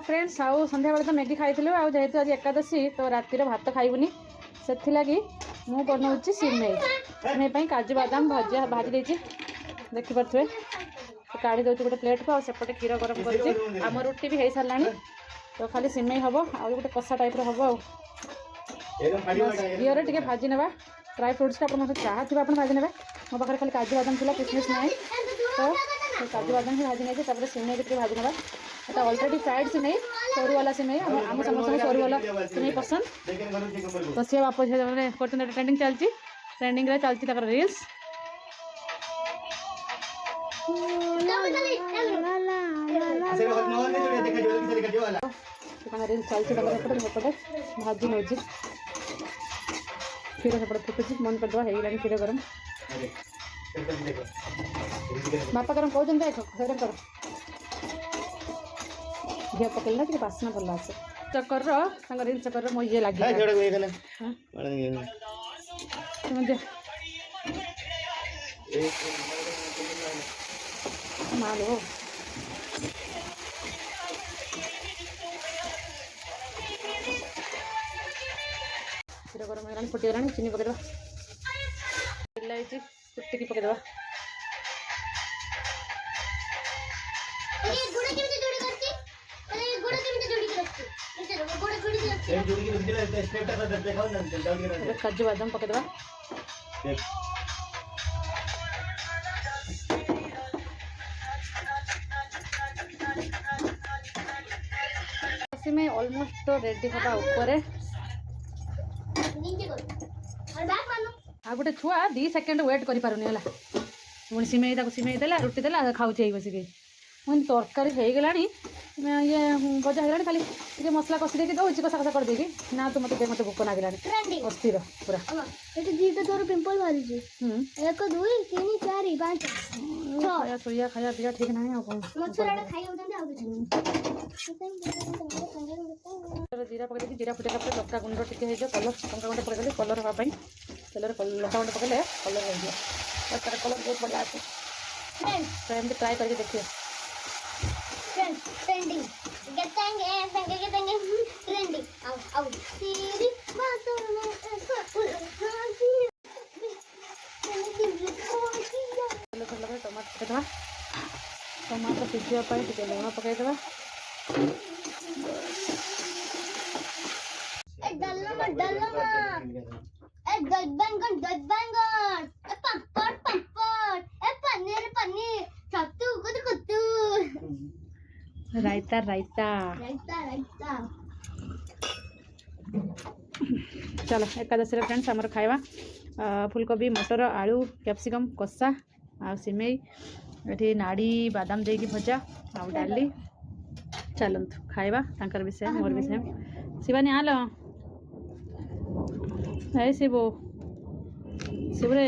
friends आउ संध्या बेले तो मैगी खाई आउ जेहेतु आज एकादशी तो रातिर भात खाइबुनी से लगी मु बनाऊँ सिमेई काजू बादाम भजा भाजी देती देखिपे काढ़ी दूसरी गोटे प्लेट को सेपटे क्षीर गरम कर आम रुटी भी हो सारा तो खाली सिमेई हम आउ गोटे कषा टाइप हम घीरे टे भाजी ना ड्राई फ्रुट्स आप चाह थी आप भाजी ने मो पाखे खाली काजू बादाम थी किसमिश नहीं तो काजू बादाम भाजी नहीं सिमेई भी भाजी ना এটা অলরেডি ফ্রাইড সিমেই সরু वाला সিমেই आम समस्त सरू वाला सिमेई पसंद तो सी बाप झे मैंने कर ट्रेंडिंग चलती ट्रेंडिंग चलती रिल्स रिल्स चलती सेपटे भाजी नौ क्षीर सेपटे फुटुची मन करदे हो क्षीर गरम बापा गरम कौन गरम कर घी पकड़ना कि बासना भल आसे चक्कर रिल चक्कर मो ये लगे मालो क्षीर गरम है फुटीगला चीनी पकईदे कुटिकी पकईदे काजू बादाम पकईदे में ऑलमोस्ट रेडी हवा ऊपर आ गोटे छुआ 2 सेकेंड वेट कर पारुनी पुणी सिमेई सिमेई देला रुटी देला खाऊे बसिक मुझे तरकारी हो गला ये भजा हो खाली टे मसला कषि देती दूसरी कषा कषा कर देगी ना तो मत भोक लगे अस्थिर पूरा तोर पिंपल बाहरी 1 2 3 4 5 सोया खाया पिया ठीक ना जीरा पकड़ जीरा फुटे लंका गुंड टे कलर लंका गुंड पकड़ कलर हाँपाई तेल लंका गुंड पकड़े कलर हो कलर बहुत बढ़िया आसे तो एमती ट्राए करके देखिए ट्रेंडिंग ट्रेंडिंग आओ तेरी बातों में टमाटर टमाटर सीझापी टे लुण पकईदे रायता रायता चलो एकादशी फ्रेंड्स आमर खाଇବା फुलकोबी मटर आलू कैप्सिकम कषा आ सिमेई ये नाड़ी बादाम देकी भजा आ डाली चलतु खाଇବା तांकर विषय मोर विषय शिवानी आलो है शिवो शिवरे